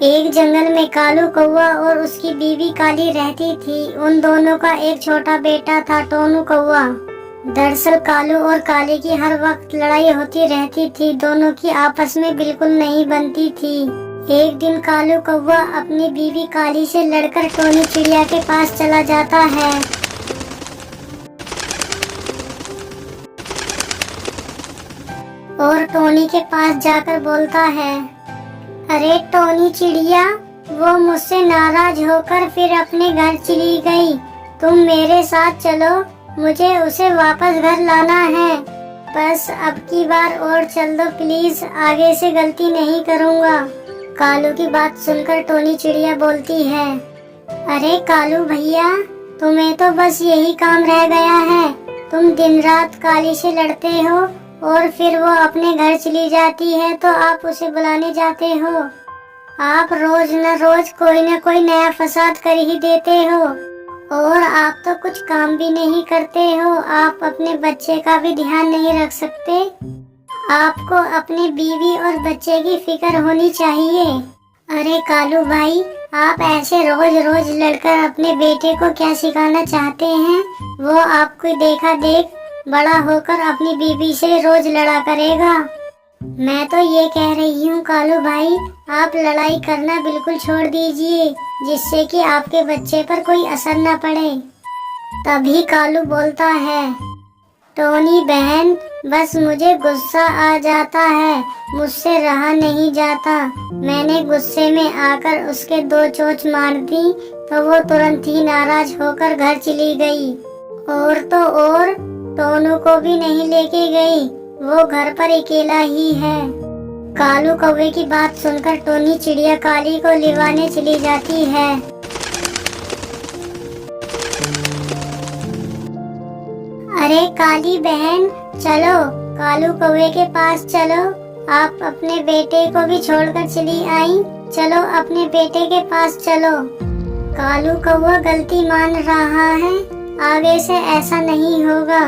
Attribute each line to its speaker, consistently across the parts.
Speaker 1: एक जंगल में कालू कौवा और उसकी बीवी काली रहती थी। उन दोनों का एक छोटा बेटा था, टोनू कौवा। दरअसल कालू और काली की हर वक्त लड़ाई होती रहती थी। दोनों की आपस में बिल्कुल नहीं बनती थी। एक दिन कालू कौवा अपनी बीवी काली से लड़कर टोनी चिड़िया के पास चला जाता है। और टोनी के पास जाकर बोलता है, अरे टोनी चिड़िया, वो मुझसे नाराज होकर फिर अपने घर चली गई। तुम मेरे साथ चलो, मुझे उसे वापस घर लाना है। बस अब की बार और चल दो प्लीज, आगे से गलती नहीं करूँगा। कालू की बात सुनकर टोनी चिड़िया बोलती है, अरे कालू भैया, तुम्हें तो बस यही काम रह गया है। तुम दिन रात काली से लड़ते हो और फिर वो अपने घर चली जाती है तो आप उसे बुलाने जाते हो। आप रोज न रोज कोई न कोई नया फसाद कर ही देते हो। और आप तो कुछ काम भी नहीं करते हो। आप अपने बच्चे का भी ध्यान नहीं रख सकते। आपको अपने बीवी और बच्चे की फिक्र होनी चाहिए। अरे कालू भाई, आप ऐसे रोज रोज लड़कर अपने बेटे को क्या सिखाना चाहते हैं? वो आपको देखा देख बड़ा होकर अपनी बीवी से रोज लड़ा करेगा। मैं तो ये कह रही हूँ कालू भाई, आप लड़ाई करना बिल्कुल छोड़ दीजिए, जिससे कि आपके बच्चे पर कोई असर न पड़े। तभी कालू बोलता है, टोनी बहन, बस मुझे गुस्सा आ जाता है, मुझसे रहा नहीं जाता। मैंने गुस्से में आकर उसके 2 चोंच मार दी तो वो तुरंत ही नाराज होकर घर चली गई। और तो और टोनू को भी नहीं लेके गई, वो घर पर अकेला ही है। कालू कौवे की बात सुनकर टोनी चिड़िया काली को लिवाने चली जाती है। अरे काली बहन, चलो, कालू कौवे के पास चलो। आप अपने बेटे को भी छोड़कर चली आई। चलो अपने बेटे के पास चलो। कालू कौवा गलती मान रहा है, आगे से ऐसा नहीं होगा।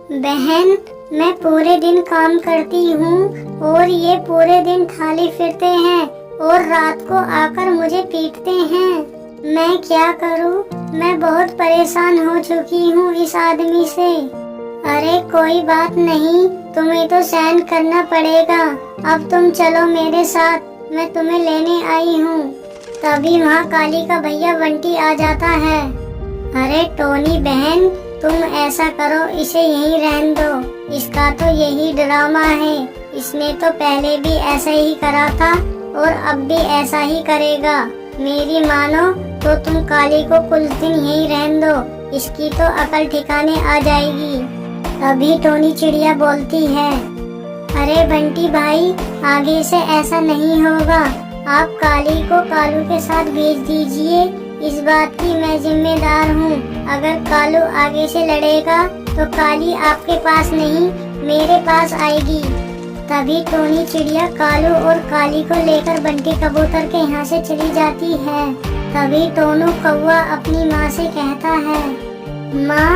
Speaker 1: बहन, मैं पूरे दिन काम करती हूँ और ये पूरे दिन खाली फिरते हैं और रात को आकर मुझे पीटते हैं। मैं क्या करूँ? मैं बहुत परेशान हो चुकी हूँ इस आदमी से। अरे कोई बात नहीं, तुम्हें तो सहन करना पड़ेगा। अब तुम चलो मेरे साथ, मैं तुम्हें लेने आई हूँ। तभी वहाँ काली का भैया बंटी आ जाता है। अरे टोनी बहन, तुम ऐसा करो, इसे यहीं रहने दो। इसका तो यही ड्रामा है। इसने तो पहले भी ऐसा ही करा था और अब भी ऐसा ही करेगा। मेरी मानो तो तुम काली को कुछ दिन यहीं रहने दो, इसकी तो अकल ठिकाने आ जाएगी। तभी टोनी चिड़िया बोलती है, अरे बंटी भाई, आगे से ऐसा नहीं होगा। आप काली को कालू के साथ भेज दीजिए। इस बात की मैं जिम्मेदार हूँ। अगर कालू आगे से लड़ेगा तो काली आपके पास नहीं, मेरे पास आएगी। तभी टोनी चिड़िया कालू और काली को लेकर बंटी कबूतर के यहाँ से चली जाती है। तभी टोनू कौवा अपनी माँ से कहता है, माँ,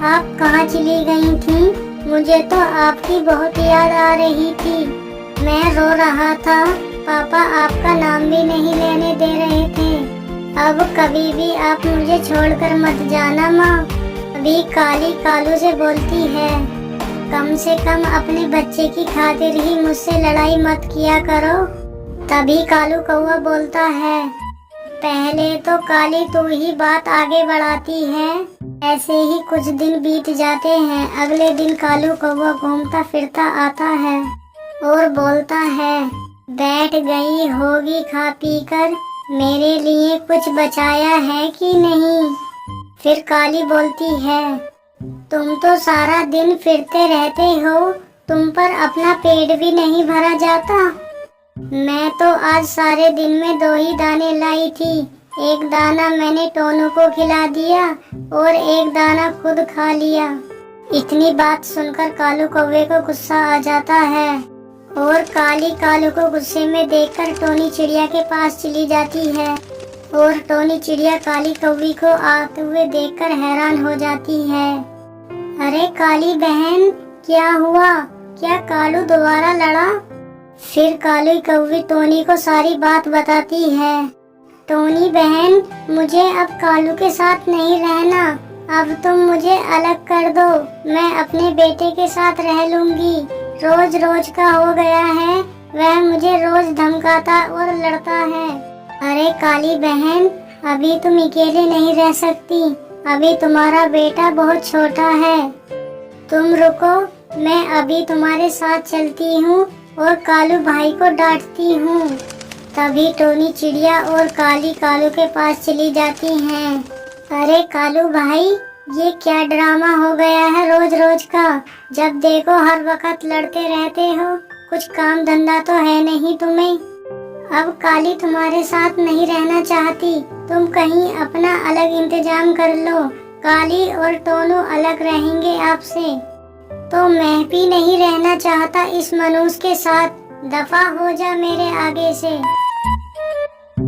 Speaker 1: आप कहाँ चली गई थी? मुझे तो आपकी बहुत याद आ रही थी। मैं रो रहा था, पापा आपका नाम भी नहीं लेने दे रहे थे। अब कभी भी आप मुझे छोड़कर मत जाना माँ। अभी काली कालू से बोलती है, कम से कम अपने बच्चे की खातिर ही मुझसे लड़ाई मत किया करो। तभी कालू कौवा बोलता है, पहले तो काली तू ही बात आगे बढ़ाती है। ऐसे ही कुछ दिन बीत जाते हैं। अगले दिन कालू कौवा घूमता फिरता आता है और बोलता है, बैठ गई होगी खा पी कर, मेरे लिए कुछ बचाया है कि नहीं? फिर काली बोलती है, तुम तो सारा दिन फिरते रहते हो, तुम पर अपना पेट भी नहीं भरा जाता। मैं तो आज सारे दिन में 2 ही दाने लाई थी। एक दाना मैंने टोनू को खिला दिया और एक दाना खुद खा लिया। इतनी बात सुनकर कालू कौवे को गुस्सा आ जाता है और काली कालू को गुस्से में देखकर टोनी चिड़िया के पास चली जाती है। और टोनी चिड़िया काली कौवी को आते हुए देखकर हैरान हो जाती है। अरे काली बहन, क्या हुआ? क्या कालू दोबारा लड़ा? फिर काली कौवी टोनी को सारी बात बताती है। टोनी बहन, मुझे अब कालू के साथ नहीं रहना, अब तुम मुझे अलग कर दो, मैं अपने बेटे के साथ रह लूंगी। रोज रोज का हो गया है, वह मुझे रोज धमकाता और लड़ता है। अरे काली बहन, अभी तुम अकेले नहीं रह सकती, अभी तुम्हारा बेटा बहुत छोटा है। तुम रुको, मैं अभी तुम्हारे साथ चलती हूँ और कालू भाई को डांटती हूँ। तभी टोनी चिड़िया और काली कालू के पास चली जाती हैं। अरे कालू भाई, ये क्या ड्रामा हो गया है रोज रोज का? जब देखो हर वक्त लड़ते रहते हो, कुछ काम धंधा तो है नहीं तुम्हें। अब काली तुम्हारे साथ नहीं रहना चाहती, तुम कहीं अपना अलग इंतजाम कर लो। काली और टोनू अलग रहेंगे आपसे। तो मैं भी नहीं रहना चाहता इस मनुष्य के साथ, दफा हो जा मेरे आगे से।